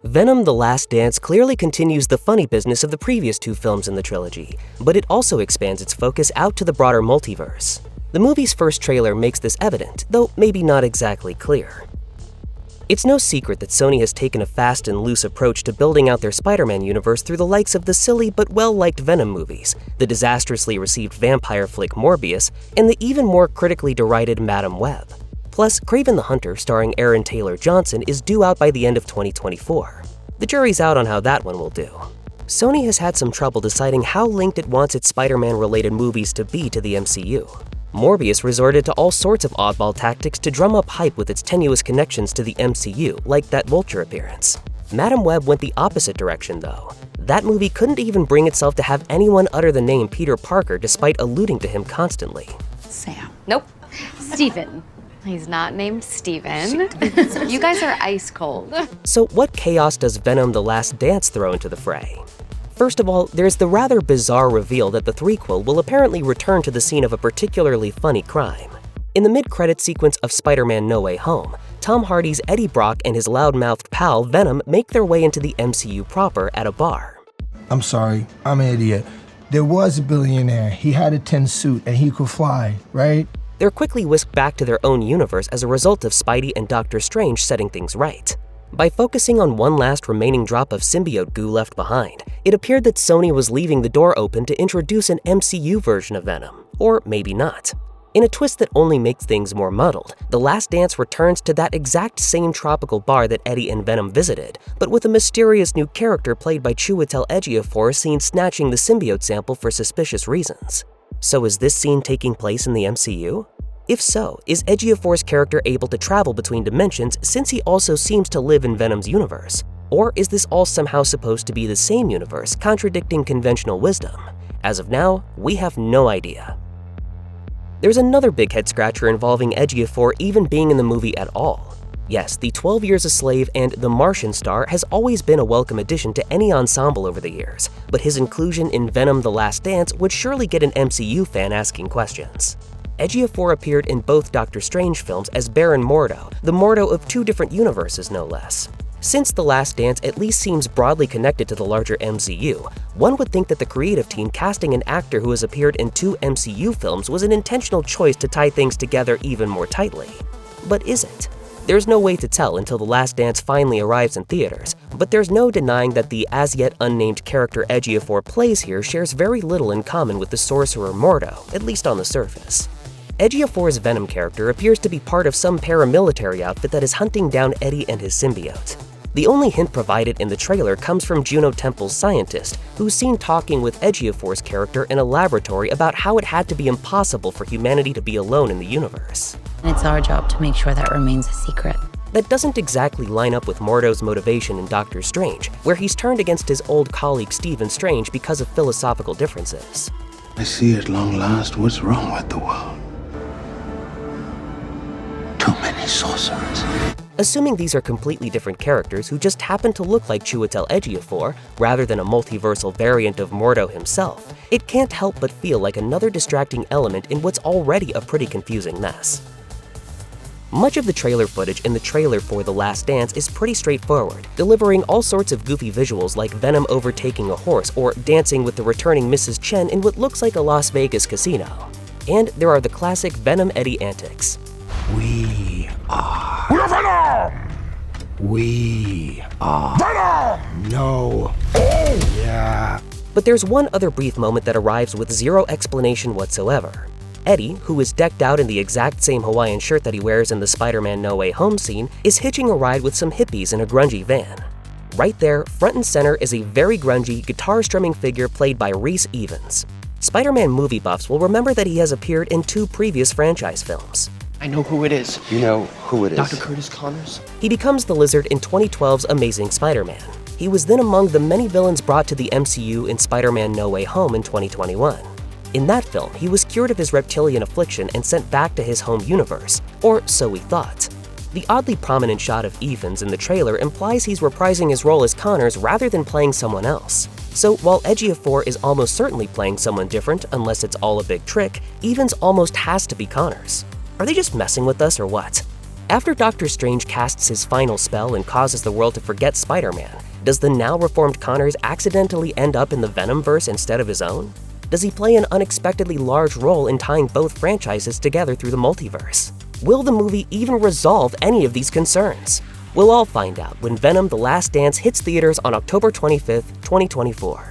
Venom: The Last Dance clearly continues the funny business of the previous two films in the trilogy, but it also expands its focus out to the broader multiverse. The movie's first trailer makes this evident, though maybe not exactly clear. It's no secret that Sony has taken a fast and loose approach to building out their Spider-Man universe through the likes of the silly but well-liked Venom movies, the disastrously received vampire flick Morbius, and the even more critically derided Madam Web. Plus, Kraven the Hunter, starring Aaron Taylor Johnson, is due out by the end of 2024. The jury's out on how that one will do. Sony has had some trouble deciding how linked it wants its Spider-Man-related movies to be to the MCU. Morbius resorted to all sorts of oddball tactics to drum up hype with its tenuous connections to the MCU, like that Vulture appearance. Madam Web went the opposite direction, though. That movie couldn't even bring itself to have anyone utter the name Peter Parker despite alluding to him constantly. Sam. Nope. Steven. He's not named Steven. You guys are ice cold. So what chaos does Venom: The Last Dance throw into the fray? First of all, there's the rather bizarre reveal that the threequel will apparently return to the scene of a particularly funny crime. In the mid-credit sequence of Spider-Man: No Way Home, Tom Hardy's Eddie Brock and his loud-mouthed pal Venom make their way into the MCU proper at a bar. I'm sorry, I'm an idiot. There was a billionaire. He had a tin suit and he could fly, right? They're quickly whisked back to their own universe as a result of Spidey and Doctor Strange setting things right. By focusing on one last remaining drop of symbiote goo left behind, it appeared that Sony was leaving the door open to introduce an MCU version of Venom, or maybe not. In a twist that only makes things more muddled, The Last Dance returns to that exact same tropical bar that Eddie and Venom visited, but with a mysterious new character played by Chiwetel Ejiofor seen snatching the symbiote sample for suspicious reasons. So is this scene taking place in the MCU? If so, is Ejiofor's character able to travel between dimensions since he also seems to live in Venom's universe? Or is this all somehow supposed to be the same universe, contradicting conventional wisdom? As of now, we have no idea. There's another big head-scratcher involving Ejiofor even being in the movie at all. Yes, the 12 Years a Slave and The Martian star has always been a welcome addition to any ensemble over the years, but his inclusion in Venom: The Last Dance would surely get an MCU fan asking questions. Ejiofor appeared in both Doctor Strange films as Baron Mordo, the Mordo of two different universes no less. Since The Last Dance at least seems broadly connected to the larger MCU, one would think that the creative team casting an actor who has appeared in two MCU films was an intentional choice to tie things together even more tightly. But is it? There's no way to tell until The Last Dance finally arrives in theaters, but there's no denying that the as-yet unnamed character Ejiofor plays here shares very little in common with the sorcerer Mordo, at least on the surface. Ejiofor's Venom character appears to be part of some paramilitary outfit that is hunting down Eddie and his symbiote. The only hint provided in the trailer comes from Juno Temple's scientist, who's seen talking with Ejiofor's character in a laboratory about how it had to be impossible for humanity to be alone in the universe. It's our job to make sure that remains a secret. That doesn't exactly line up with Mordo's motivation in Doctor Strange, where he's turned against his old colleague Stephen Strange because of philosophical differences. I see at long last what's wrong with the world. Too many sorcerers. Assuming these are completely different characters who just happen to look like Chiwetel Ejiofor, rather than a multiversal variant of Mordo himself, it can't help but feel like another distracting element in what's already a pretty confusing mess. Much of the trailer footage in the trailer for The Last Dance is pretty straightforward, delivering all sorts of goofy visuals like Venom overtaking a horse or dancing with the returning Mrs. Chen in what looks like a Las Vegas casino. And there are the classic Venom Eddie antics. We are Venom! We are Venom! No. Oh! Yeah. But there's one other brief moment that arrives with zero explanation whatsoever. Eddie, who is decked out in the exact same Hawaiian shirt that he wears in the Spider-Man No Way Home scene, is hitching a ride with some hippies in a grungy van. Right there, front and center, is a very grungy, guitar-strumming figure played by Rhys Ifans. Spider-Man movie buffs will remember that he has appeared in two previous franchise films. I know who it is. You know who it is? Dr. Curt Connors. He becomes the Lizard in 2012's Amazing Spider-Man. He was then among the many villains brought to the MCU in Spider-Man No Way Home in 2021. In that film, he was cured of his reptilian affliction and sent back to his home universe, or so we thought. The oddly prominent shot of Ifans in the trailer implies he's reprising his role as Connors rather than playing someone else. So while Ejiofor is almost certainly playing someone different unless it's all a big trick, Ifans almost has to be Connors. Are they just messing with us or what? After Doctor Strange casts his final spell and causes the world to forget Spider-Man, does the now reformed Connors accidentally end up in the Venomverse instead of his own? Does he play an unexpectedly large role in tying both franchises together through the multiverse? Will the movie even resolve any of these concerns? We'll all find out when Venom: The Last Dance hits theaters on October 25th, 2024.